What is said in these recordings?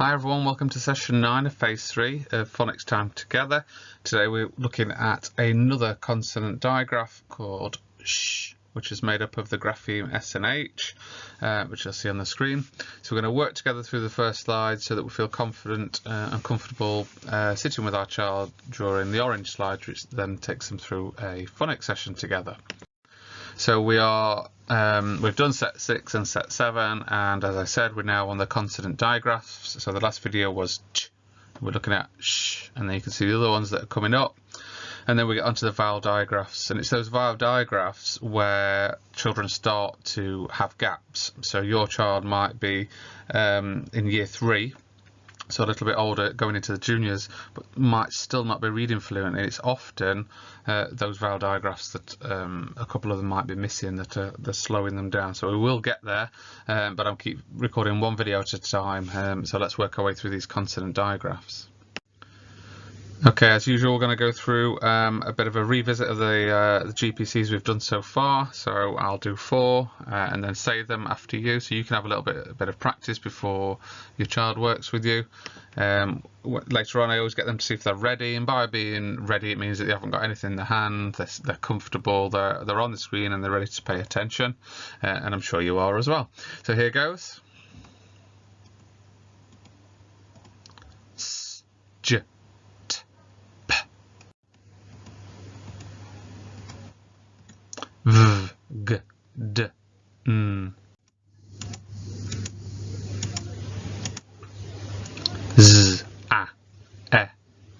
Hi everyone, welcome to session 9 of phase 3 of phonics time together. Today we're looking at another consonant digraph called sh, which is made up of the grapheme S and H, which you'll see on the screen. So we're going to work together through the first slide so that we feel confident and comfortable sitting with our child during the orange slide, which then takes them through a phonics session together. So we are, we've done set 6 and set 7, and as I said, we're now on the consonant digraphs. So the last video was ch, we're looking at sh, and then you can see the other ones that are coming up. And then we get onto the vowel digraphs, and it's those vowel digraphs where children start to have gaps. So your child might be in year 3, so a little bit older, going into the juniors, but might still not be reading fluent. And it's often those vowel digraphs that a couple of them might be missing, that are slowing them down. So we will get there, but I'll keep recording one video at a time. So let's work our way through these consonant digraphs. Okay, as usual, we're going to go through a bit of a revisit of the GPCs we've done so far. So I'll do 4 and then save them after you, so you can have a bit of practice before your child works with you. Later on, I always get them to see if they're ready, and by being ready, it means that they haven't got anything in their hand, they're comfortable, they're on the screen, and they're ready to pay attention. And I'm sure you are as well. So here goes. S, j. V, g, d, n. Z, a, e,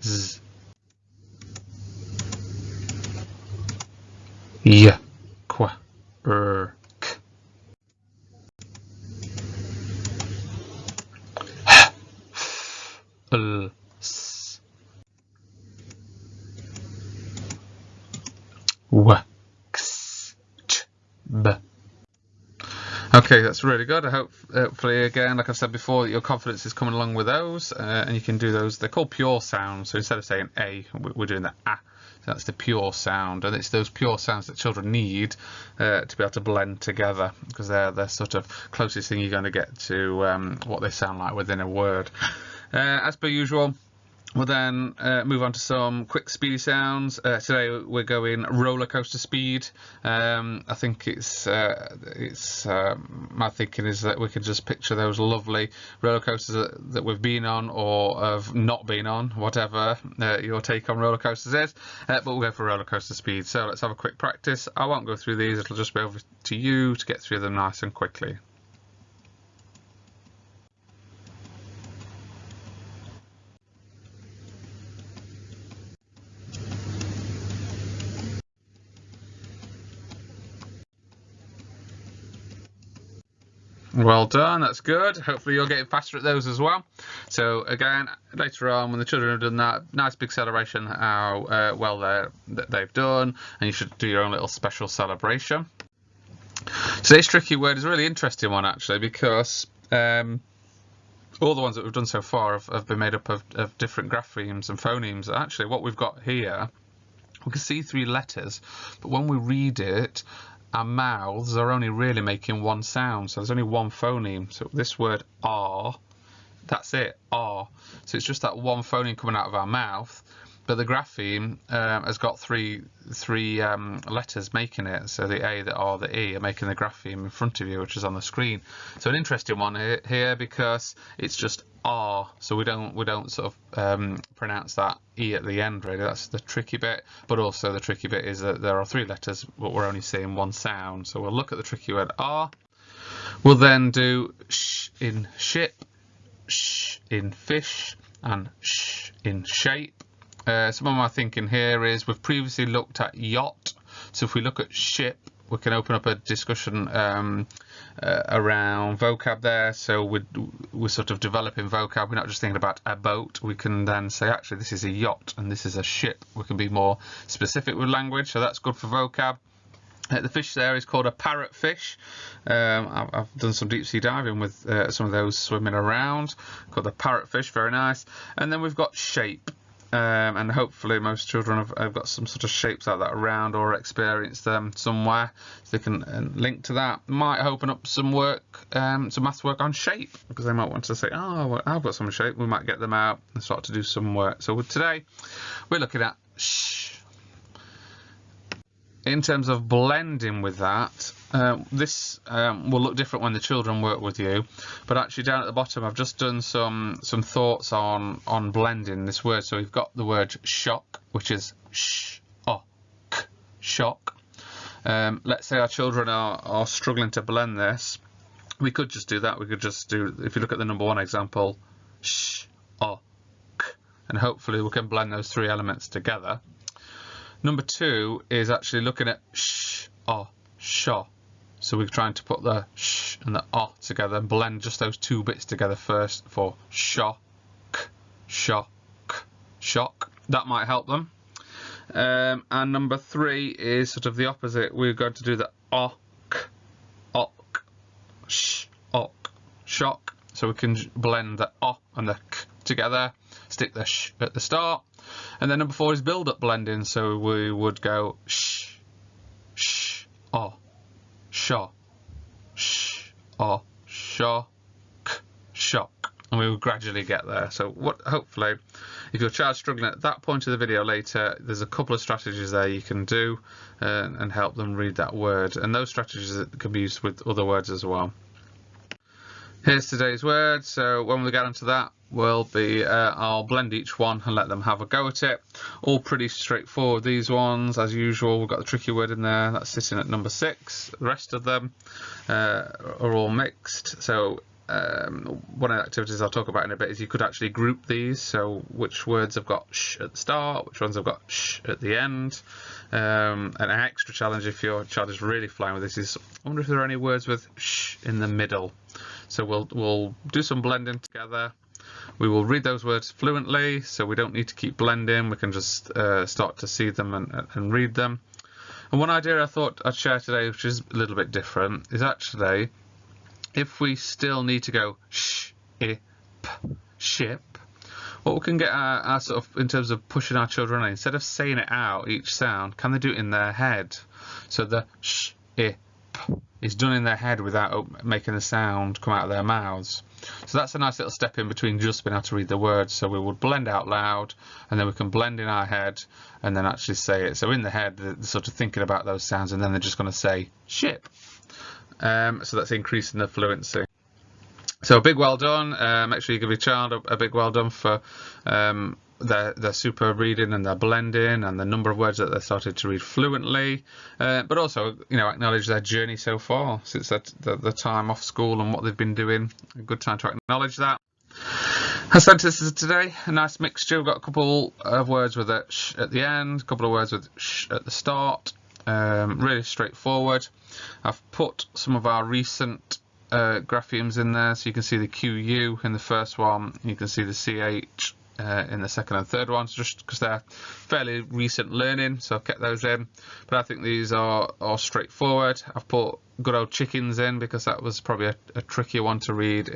z. Y, qu, r, k. H, f, l, s. W, B. Okay, that's really good. I hope, hopefully, again, like I've said before, your confidence is coming along with those, and you can do those. They're called pure sounds, so instead of saying A, we're doing the A. So that's the pure sound, and it's those pure sounds that children need to be able to blend together, because they're sort of closest thing you're going to get to what they sound like within a word. As per usual, we'll then move on to some quick speedy sounds. Today we're going roller coaster speed. I think my thinking is that we can just picture those lovely roller coasters that we've been on or have not been on, whatever your take on roller coasters is. But we'll go for roller coaster speed. So let's have a quick practice. I won't go through these. It'll just be over to you to get through them nice and quickly. Well done, that's good. Hopefully you're getting faster at those as well. So again, later on when the children have done that, nice big celebration how well they've done, and you should do your own little special celebration. Today's tricky word is a really interesting one actually, because all the ones that we've done so far have been made up of different graphemes and phonemes. Actually what we've got here, we can see 3 letters, but when we read it, our mouths are only really making one sound, so there's only one phoneme. So this word R, that's it, R. So it's just that one phoneme coming out of our mouth, but the grapheme has got three letters making it. So the A, the R, the E are making the grapheme in front of you, which is on the screen. So an interesting one here because it's just R, so we don't sort of pronounce that E at the end really. That's the tricky bit, but also the tricky bit is that there are 3 letters but we're only seeing one sound. So we'll look at the tricky word R. We'll then do sh in ship, sh in fish, and sh in shape. Some of my thinking here is we've previously looked at yacht, so if we look at ship, we can open up a discussion around vocab there. So we're sort of developing vocab. We're not just thinking about a boat. We can then say actually this is a yacht and this is a ship. We can be more specific with language, so that's good for vocab. The fish there is called a parrotfish. I've done some deep sea diving with some of those swimming around, called the parrotfish, very nice. And then we've got shape. and hopefully most children have got some sort of shapes like that around or experienced them somewhere, so they can link to that. Might open up some work, some maths work on shape, because they might want to say, oh, well, I've got some shape. We might get them out and start to do some work. So today we're looking at sh. In terms of blending with that, this will look different when the children work with you, but actually down at the bottom I've just done some thoughts on blending this word. So we've got the word shock, which is sh, o, k, shock. Let's say our children are struggling to blend this. We could just do that. We could just do, if you look at the number 1 example, sh, o, k, and hopefully we can blend those 3 elements together. Number 2 is actually looking at sh, o, sho. So we're trying to put the sh and the o together and blend just those 2 bits together first for shock, shock, shock. That might help them. And number 3 is sort of the opposite. We're going to do the ok, ok, sh, ok, shock. So we can blend the o and the k together, stick the sh at the start. And then number 4 is build-up blending, so we would go sh, sh, o, sho, sh, o, sho, k, shock, and we will gradually get there. So hopefully, if your child's struggling at that point of the video later, there's a couple of strategies there you can do and help them read that word, and those strategies can be used with other words as well. Here's today's word. So when we get into that, I'll blend each one and let them have a go at it. All pretty straightforward, these ones, as usual. We've got the tricky word in there, that's sitting at number 6. The rest of them are all mixed. So one of the activities I'll talk about in a bit is you could actually group these. So which words have got sh at the start, which ones have got sh at the end. And an extra challenge if your child is really flying with this is, I wonder if there are any words with sh in the middle. So we'll do some blending together. We will read those words fluently, so we don't need to keep blending. We can just start to see them and read them. And one idea I thought I'd share today, which is a little bit different, is actually if we still need to go sh, I, p, ship, what we can get our sort of, in terms of pushing our children in, instead of saying it out, each sound, can they do it in their head? So the sh, I, p is done in their head without making the sound come out of their mouths. So that's a nice little step in between just being able to read the words. So we would blend out loud, and then we can blend in our head and then actually say it. So in the head, they're sort of thinking about those sounds, and then they're just going to say ship. So that's increasing the fluency. So a big well done. Make sure you give your child a big well done for their super reading and their blending and the number of words that they started to read fluently, but also, you know, acknowledge their journey so far since the time off school and what they've been doing. A good time to acknowledge that. Our sentences today, a nice mixture. We've got a couple of words with a sh at the end, a couple of words with sh at the start. Really straightforward. I've put some of our recent graphemes in there, so you can see the QU in the first one, you can see the CH in the second and third ones, just because they're fairly recent learning, so I've kept those in. But I think these are straightforward. I've put good old chickens in because that was probably a trickier one to read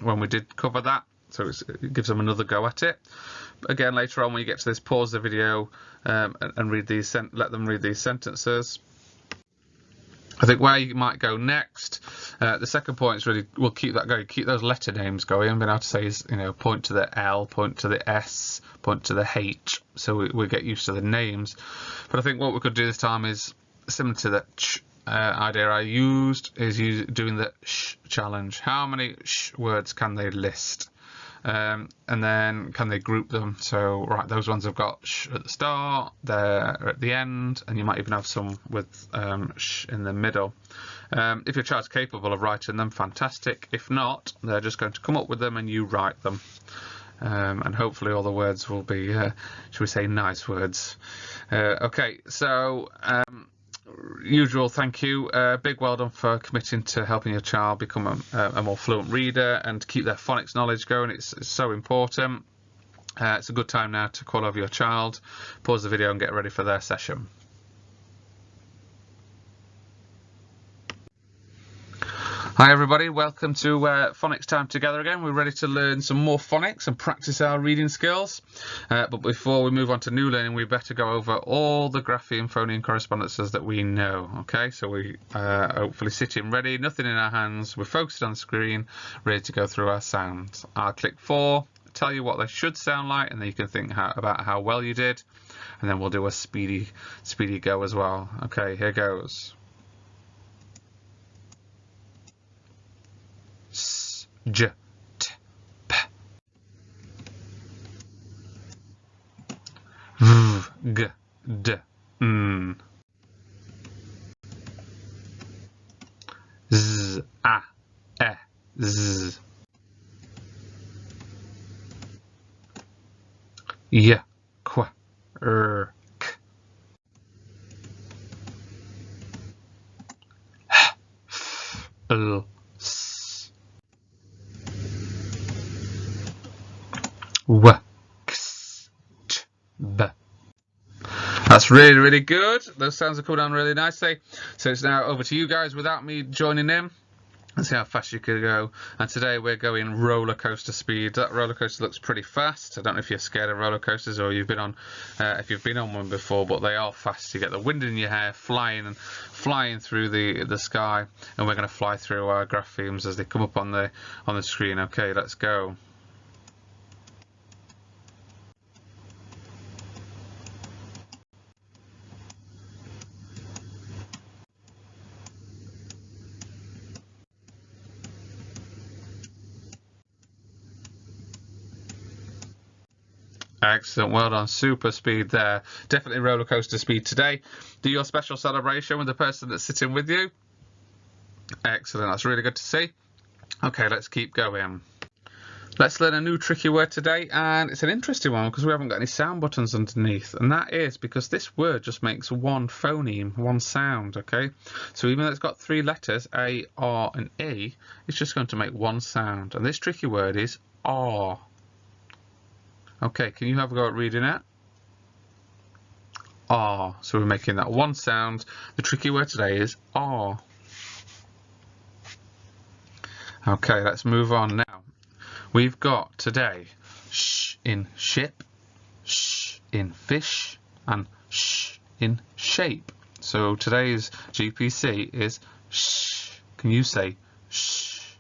when we did cover that, so it gives them another go at it. But again, later on when you get to this, pause the video and read these, let them read these sentences. I think where you might go next, the second point is really, we'll keep that going, keep those letter names going. Being able to say is, you know, point to the L, point to the S, point to the H, so we get used to the names. But I think what we could do this time is similar to the ch idea I used, is doing the sh challenge. How many sh words can they list? And then can they group them? So right, those ones have got sh at the start, they're at the end, and you might even have some with sh in the middle. If your child's capable of writing them, fantastic. If not, they're just going to come up with them and you write them. And hopefully all the words will be, should we say, nice words. Okay, so usual thank you, big well done for committing to helping your child become a more fluent reader and to keep their phonics knowledge going. It's so important. It's a good time now to call over your child, pause the video and get ready for their session. Hi everybody, welcome to Phonics Time Together again. We're ready to learn some more phonics and practice our reading skills. But before we move on to new learning, we better go over all the grapheme phoneme correspondences that we know. Okay, so we hopefully sitting ready, nothing in our hands, we're focused on the screen, ready to go through our sounds. I'll click 4, tell you what they should sound like, and then you can think about how well you did, and then we'll do a speedy go as well. Okay, here goes. S, j, t, p. V, g, d, n. Z, a, e, z. Y, qu, r, k. H, f, l, s. W, x, ch, b. That's really good. Those sounds have come down really nicely. So it's now over to you guys without me joining in. Let's see how fast you can go. And today we're going roller coaster speed. That roller coaster looks pretty fast. I don't know if you're scared of roller coasters or you've been on, if you've been on one before, but they are fast. You get the wind in your hair, flying through the sky, and we're going to fly through our graphemes as they come up on the screen. Okay, let's go. Excellent, well done, super speed there. Definitely roller coaster speed today. Do your special celebration with the person that's sitting with you. Excellent, that's really good to see. Okay, let's keep going. Let's learn a new tricky word today, and it's an interesting one because we haven't got any sound buttons underneath, and that is because this word just makes one phoneme, one sound, okay? So even though it's got 3 letters, A, R and E, it's just going to make one sound, and this tricky word is R. Okay, can you have a go at reading it? R. So we're making that one sound. The tricky word today is R. Okay, let's move on now. We've got today sh in ship, sh in fish, and sh in shape. So today's GPC is sh. Can you say sh?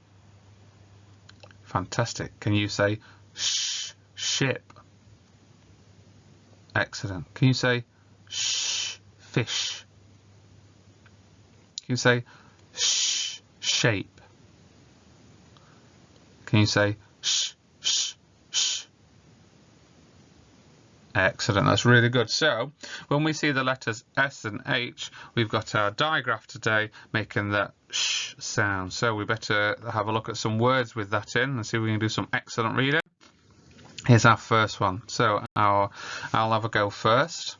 Fantastic. Can you say sh, ship? Excellent. Can you say shh, fish? Can you say shh, shape? Can you say shh, shh, shh? Excellent, that's really good. So when we see the letters S and H, we've got our digraph today making that sh sound. So we better have a look at some words with that in and see if we can do some excellent reading. Here's our first one. So I'll have a go first.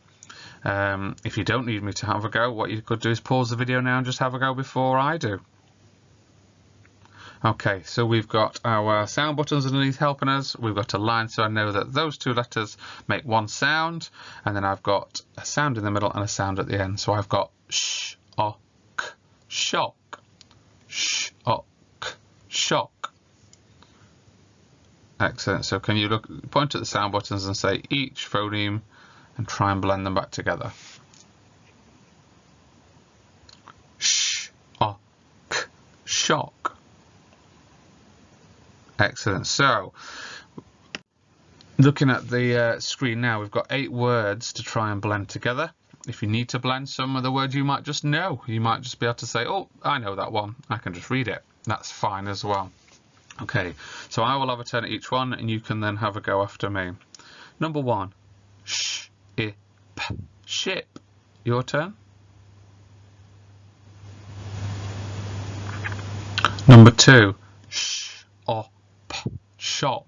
If you don't need me to have a go, what you could do is pause the video now and just have a go before I do. Okay, so we've got our sound buttons underneath helping us. We've got a line, so I know that those 2 letters make one sound, and then I've got a sound in the middle and a sound at the end. So I've got sh, o, k, shock, sh, o, k, shock. Excellent. So can you point at the sound buttons and say each phoneme and try and blend them back together. Sh, o, k, shock. Excellent. So looking at the screen now, we've got 8 words to try and blend together. If you need to blend some of the words, you might just know. You might just be able to say, oh, I know that one. I can just read it. That's fine as well. Okay, so I will have a turn at each one, and you can then have a go after me. Number 1, sh, I, p, ship. Your turn. Number 2, sh, o, p, shop.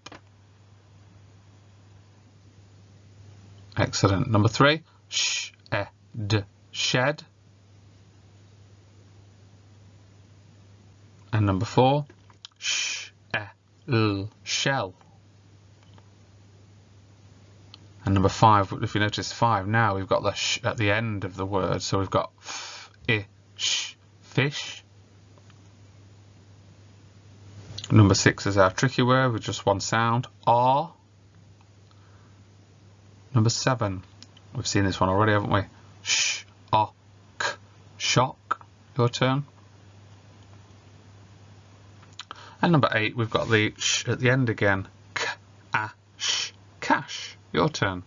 Excellent. Number 3, sh, e, d, shed. And number 4, sh, l, shell. And number 5, if you notice 5 now, we've got the sh at the end of the word, so we've got f, I, sh, fish. Number 6 is our tricky word with just one sound, R. Number 7, we've seen this one already, haven't we? Sh, O, K, shock. Your turn. And number 8, we've got the sh at the end again. K, A, sh, cash. Your turn.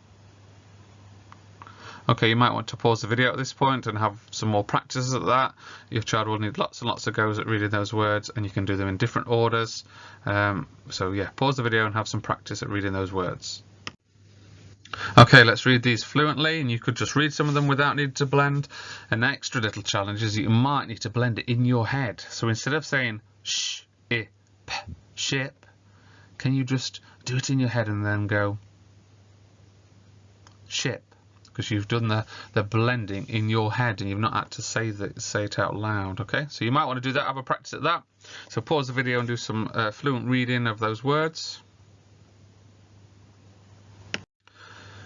Okay, you might want to pause the video at this point and have some more practices at that. Your child will need lots and lots of goes at reading those words, and you can do them in different orders. So yeah, pause the video and have some practice at reading those words. Okay, let's read these fluently, and you could just read some of them without needing to blend. An extra little challenge is you might need to blend it in your head. So instead of saying sh, I, p, ship, can you just do it in your head and then go ship? Because you've done the blending in your head and you've not had to say it out loud. Okay, so you might want to do that, have a practice at that. So pause the video and do some fluent reading of those words.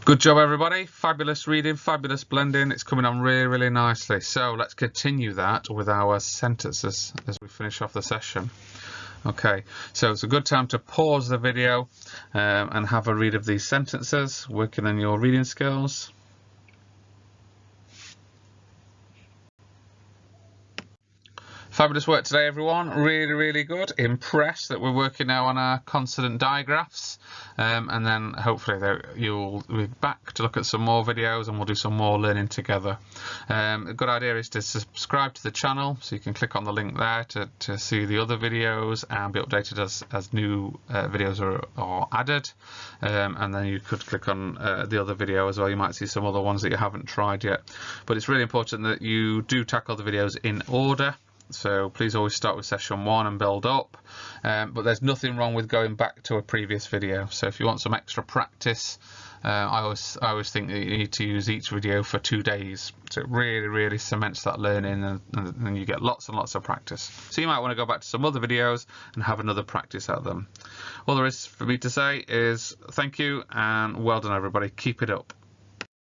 Good job, everybody. Fabulous reading, fabulous blending. It's coming on really, really nicely. So let's continue that with our sentences as we finish off the session. Okay, so it's a good time to pause the video and have a read of these sentences, working on your reading skills. Fabulous work today, everyone. Really, really good. Impressed that we're working now on our consonant digraphs. And then hopefully you'll be back to look at some more videos and we'll do some more learning together. A good idea is to subscribe to the channel, so you can click on the link there to see the other videos and be updated as new videos are added. And then you could click on the other video as well. You might see some other ones that you haven't tried yet. But it's really important that you do tackle the videos in order. So please always start with session 1 and build up, but there's nothing wrong with going back to a previous video. So if you want some extra practice, I always think that you need to use each video for 2 days. So it really cements that learning, and you get lots and lots of practice. So you might want to go back to some other videos and have another practice at them. All there is for me to say is thank you and well done, everybody. Keep it up.